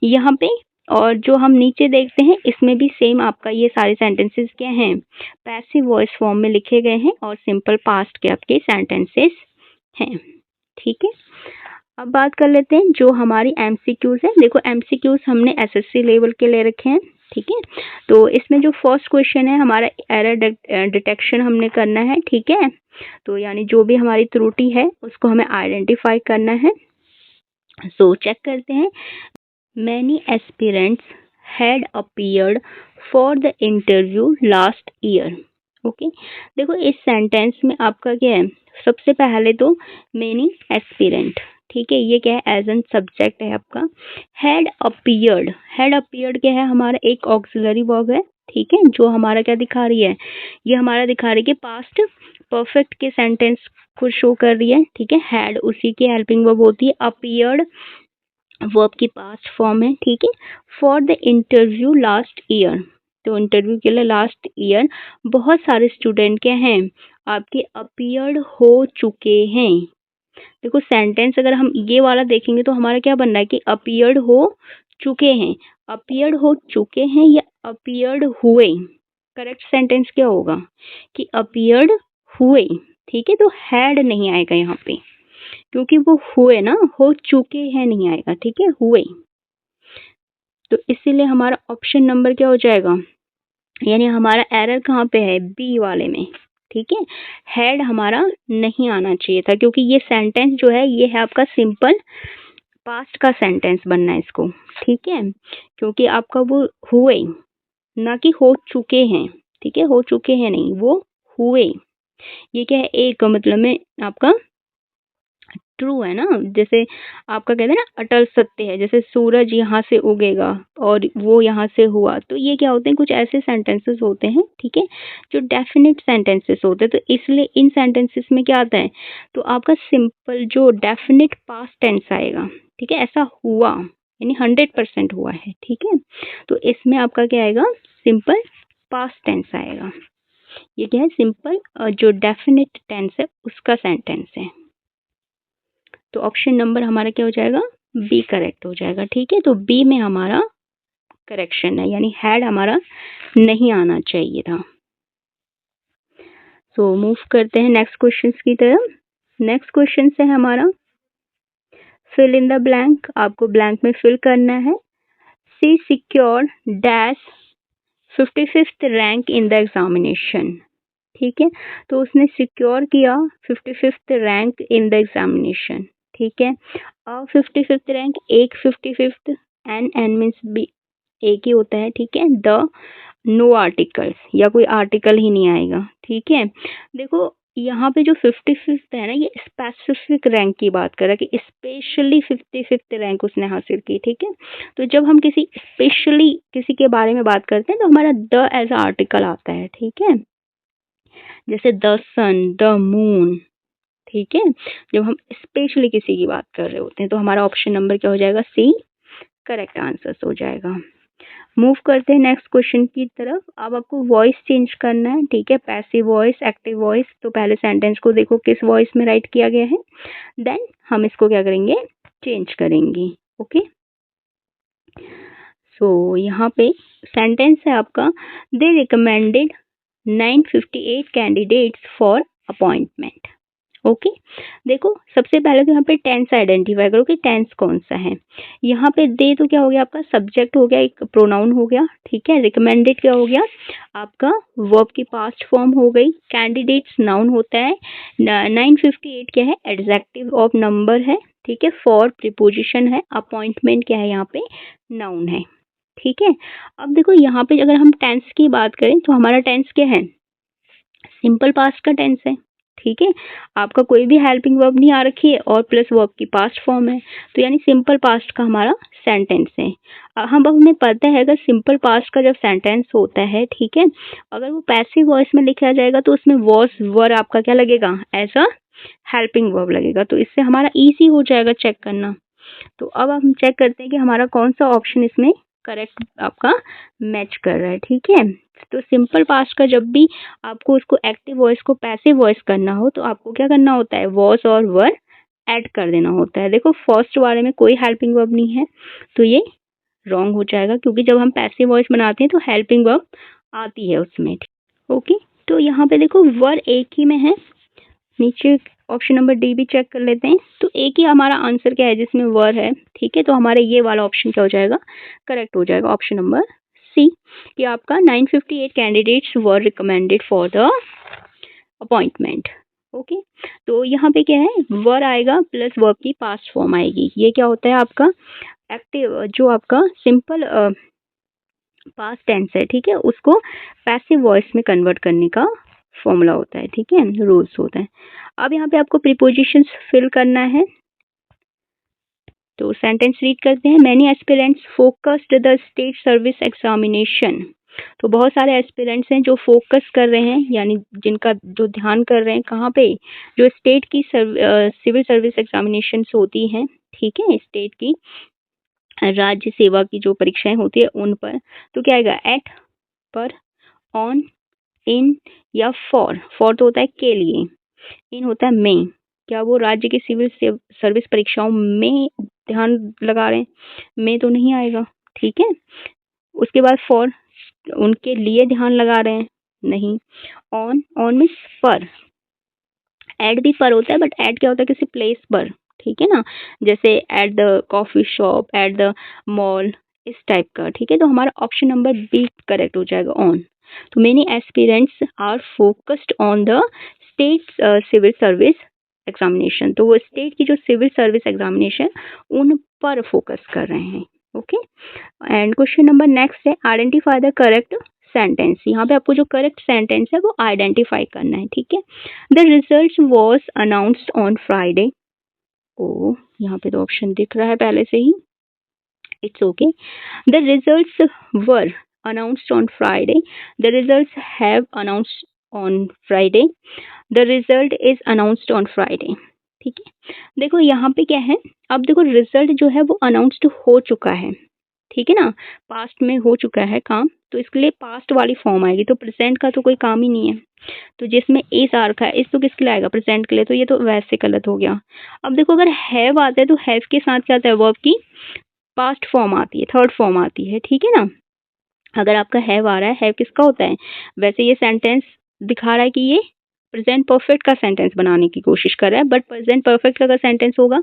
यहाँ पे। और जो हम नीचे देखते हैं इसमें भी सेम आपका ये सारे सेंटेंसेस क्या हैं, पैसिव वॉइस फॉर्म में लिखे गए हैं और सिंपल पास्ट के आपके सेंटेंसेस हैं, ठीक है। अब बात कर लेते हैं जो हमारी एमसीक्यूज है। देखो एमसीक्यूज हमने एसएससी लेवल के ले रखे हैं, ठीक है। तो इसमें जो फर्स्ट क्वेश्चन है हमारा एरर डिटेक्शन हमने करना है, ठीक है। तो यानी जो भी हमारी त्रुटि है उसको हमें आइडेंटिफाई करना है। सो चेक करते हैं, many aspirants had appeared for the interview last year. Okay, देखो इस सेंटेंस में आपका क्या है, सबसे पहले तो मैनी एस्पिरेंट, ठीक है, ये क्या है, एज एन सब्जेक्ट है आपका। हैड अपीयर्ड क्या है, हमारा एक ऑक्सिलरी वर्ब है, ठीक है, जो हमारा क्या दिखा रही है, ये हमारा दिखा रही है कि पास्ट परफेक्ट के सेंटेंस को शो कर रही है, ठीक है। हैड उसी की हेल्पिंग वर्ब होती है, अपीयर्ड वर्ब की पास्ट फॉर्म है, ठीक है। For the interview last year, तो इंटरव्यू के लिए लास्ट ईयर बहुत सारे स्टूडेंट क्या हैं, आपके अपीयर्ड हो चुके हैं। देखो सेंटेंस अगर हम ये वाला देखेंगे तो हमारा क्या बनना है कि अपीयर्ड हो चुके हैं, अपीयर्ड हो चुके हैं या अपीयर्ड हुए, करेक्ट सेंटेंस क्या होगा कि अपीयर्ड हुए, ठीक है। तो हैड नहीं आएगा यहाँ पे क्योंकि वो हुए ना, हो चुके हैं नहीं आएगा, ठीक है, हुए। तो इसीलिए हमारा ऑप्शन नंबर क्या हो जाएगा, यानी हमारा एरर कहाँ पे है, बी वाले में, ठीक है। हैड हमारा नहीं आना चाहिए था क्योंकि ये सेंटेंस जो है ये है आपका सिंपल पास्ट का सेंटेंस बनना है इसको, ठीक है, क्योंकि आपका वो हुए ना कि हो चुके हैं, ठीक है, हो चुके हैं नहीं, वो हुए। ये क्या है, एक मतलब में आपका ट्रू है ना, जैसे आपका कहते हैं ना अटल सत्य है, जैसे सूरज यहाँ से उगेगा और वो यहाँ से हुआ, तो ये क्या होते हैं, कुछ ऐसे सेंटेंसेस होते हैं, ठीक है, जो डेफिनेट सेंटेंसेस होते हैं। तो इसलिए इन सेंटेंसेस में क्या आता है, तो आपका सिंपल जो डेफिनेट पास्ट टेंस आएगा, ठीक है, ऐसा हुआ यानी 100% हुआ है, ठीक है। तो इसमें आपका क्या आएगा, सिंपल पास्ट टेंस आएगा। ये क्या है, सिंपल जो डेफिनेट टेंस है उसका सेंटेंस है। तो ऑप्शन नंबर हमारा क्या हो जाएगा, बी करेक्ट हो जाएगा, ठीक है। तो बी में हमारा करेक्शन है, यानी हैड हमारा नहीं आना चाहिए था। सो मूव करते हैं नेक्स्ट क्वेश्चन की तरफ। नेक्स्ट क्वेश्चन है हमारा फिल इन द ब्लैंक, आपको ब्लैंक में फिल करना है। She secure dash 55th rank in the examination. ठीक है, तो उसने सिक्योर किया 55th rank in the examination. ठीक है, अब 55th रैंक, एक 55th, एन मीन्स बी, एक ही होता है। ठीक है, द नो आर्टिकल्स, या कोई आर्टिकल ही नहीं आएगा। ठीक है, देखो यहाँ पे जो 55th है ना, ये स्पेसिफिक रैंक की बात कर रहा है कि स्पेशली 55th रैंक उसने हासिल की। ठीक है, तो जब हम किसी स्पेशली किसी के बारे में बात करते हैं तो हमारा द एज आर्टिकल आता है। ठीक है, जैसे द सन, द मून। ठीक है, जब हम स्पेशली किसी की बात कर रहे होते हैं तो हमारा ऑप्शन नंबर क्या हो जाएगा, सी करेक्ट आंसर हो जाएगा। मूव करते हैं नेक्स्ट क्वेश्चन की तरफ। अब आपको वॉइस चेंज करना है। ठीक है, पैसिव वॉइस, एक्टिव वॉइस। तो पहले सेंटेंस को देखो किस वॉइस में राइट किया गया है, देन हम इसको क्या करेंगे, चेंज करेंगे। ओके, सो यहाँ पे सेंटेंस है आपका, they recommended 958 candidates for appointment. Okay, देखो सबसे पहले तो यहाँ पे टेंस आइडेंटिफाई करो कि टेंस कौन सा है। यहाँ पे दे तो क्या हो गया, आपका सब्जेक्ट हो गया, एक प्रोनाउन हो गया। ठीक है, रिकमेंडेड क्या हो गया, आपका वर्ब की पास्ट फॉर्म हो गई। कैंडिडेट्स नाउन होता है। 958 क्या है, एडजेक्टिव ऑफ नंबर है। ठीक है, फॉर प्रीपोजिशन है। अपॉइंटमेंट क्या है, यहाँ पे नाउन है। ठीक है, अब देखो यहाँ पे अगर हम टेंस की बात करें तो हमारा टेंस क्या है, सिंपल पास्ट का टेंस है। ठीक है, आपका कोई भी हेल्पिंग वर्ब नहीं आ रखी है और प्लस वर्ब की पास्ट फॉर्म है, तो यानी सिंपल पास्ट का हमारा सेंटेंस है। हम हमें पता है अगर सिंपल पास्ट का जब सेंटेंस होता है, ठीक है, अगर वो पैसिव वॉइस में लिखा जाएगा तो उसमें वॉस वर आपका क्या लगेगा, एज अ हेल्पिंग वर्ब लगेगा। तो इससे हमारा ईजी हो जाएगा चेक करना। तो अब हम चेक करते हैं कि हमारा कौन सा ऑप्शन इसमें करेक्ट आपका मैच कर रहा है। ठीक है, तो सिंपल पास्ट का जब भी आपको उसको एक्टिव वॉइस को पैसिव वॉइस करना हो तो आपको क्या करना होता है, वॉस और वर ऐड कर देना होता है। देखो फर्स्ट वाले में कोई हेल्पिंग वर्ब नहीं है तो ये रॉन्ग हो जाएगा, क्योंकि जब हम पैसिव वॉइस बनाते हैं तो हेल्पिंग वर्ब आती है उसमें। ओके, तो यहाँ पे देखो वर एक ही में है। नीचे ऑप्शन नंबर डी भी चेक कर लेते हैं, तो एक ही हमारा आंसर क्या है जिसमें वर है। ठीक है, तो हमारे ये वाला ऑप्शन क्या हो जाएगा, करेक्ट हो जाएगा, ऑप्शन नंबर सी, कि आपका 958 candidates were recommended for the appointment. Okay, तो यहाँ पे क्या है, वर आएगा प्लस वर्ब की पास्ट फॉर्म आएगी। ये क्या होता है आपका एक्टिव, जो आपका सिंपल पास्ट टेंस है, ठीक है, उसको पैसिव वॉइस में कन्वर्ट करने का फॉर्मूला होता है। ठीक है, रूल्स होता है। अब यहाँ पे आपको प्रीपोजिशंस फिल करना है, तो सेंटेंस रीड करते हैं। Many aspirants focused the state service examination. तो बहुत सारे एस्पिरेंट्स हैं जो फोकस कर रहे हैं, यानी जिनका जो ध्यान कर रहे हैं कहाँ पे, जो स्टेट की सिविल सर्विस एग्जामिनेशन होती हैं। ठीक है, स्टेट की राज्य सेवा की जो परीक्षाएं होती है उन पर। तो क्या आएगा, एट, पर, ऑन, इन या फॉर। फॉर तो होता है के लिए, इन होता है में। क्या वो राज्य की सिविल सर्विस परीक्षाओं में ध्यान लगा रहे हैं, में तो नहीं आएगा। ठीक है, उसके बाद फॉर, उनके लिए ध्यान लगा रहे हैं, नहीं। ऑन, ऑन मीन्स पर। एट भी पर होता है, बट एट क्या होता है, किसी प्लेस पर। ठीक है ना, जैसे at the coffee shop, at the mall, इस टाइप का। ठीक है, तो हमारा ऑप्शन नंबर बी करेक्ट हो जाएगा, ऑन। तो many aspirants are focused on the state civil service examination. तो वो स्टेट की जो सिविल सर्विस एग्जामिनेशन उन पर फोकस कर रहे हैं। Okay, and question number next है, आइडेंटिफाई द करेक्ट सेंटेंस। यहाँ पे आपको जो करेक्ट सेंटेंस है वो आइडेंटिफाई करना है। ठीक है, the result was announced on Friday. ओ, यहाँ पे तो ऑप्शन दिख रहा है पहले से ही, it's okay. The results were announced on Friday. The results have announced on Friday. The result is announced on Friday. ठीक है, देखो यहाँ पे क्या है, अब देखो रिजल्ट जो है वो अनाउंस्ड हो चुका है। ठीक है ना, पास्ट में हो चुका है काम, तो इसके लिए पास्ट वाली फॉर्म आएगी। तो प्रेजेंट का तो कोई काम ही नहीं है, तो जिसमें इस आ रखा है इस तो किसके लिए आएगा, प्रेजेंट के लिए। तो ये तो वैसे गलत हो गया। अब देखो अगर हैव आता है तो हैव के साथ क्या आता है, वर्ब की पास्ट फॉर्म आती है, थर्ड फॉर्म आती है। ठीक है ना, अगर आपका हैव आ रहा है, हैव किसका होता है, वैसे ये सेंटेंस दिखा रहा है कि ये प्रेजेंट परफेक्ट का सेंटेंस बनाने की कोशिश कर रहा है, बट प्रेजेंट परफेक्ट का अगर सेंटेंस होगा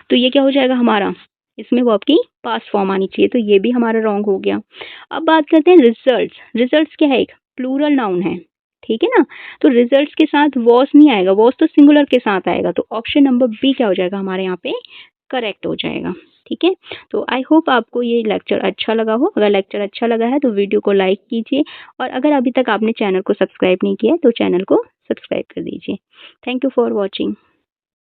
तो ये क्या हो जाएगा हमारा, इसमें वो आपकी पास्ट फॉर्म आनी चाहिए, तो ये भी हमारा रॉन्ग हो गया। अब बात करते हैं रिजल्ट्स। रिजल्ट्स क्या है? एक प्लूरल नाउन है, ठीक है ना। तो रिजल्ट्स के साथ वॉस नहीं आएगा, वॉस तो सिंगुलर के साथ आएगा, तो ऑप्शन नंबर बी क्या हो जाएगा हमारे यहाँ पे? करेक्ट हो जाएगा, ठीक है। तो आई होप आपको ये लेक्चर अच्छा लगा हो। अगर लेक्चर अच्छा लगा है तो वीडियो को लाइक कीजिए, और अगर अभी तक आपने चैनल को सब्सक्राइब नहीं किया है तो चैनल को सब्सक्राइब कर दीजिए। Thank you for watching.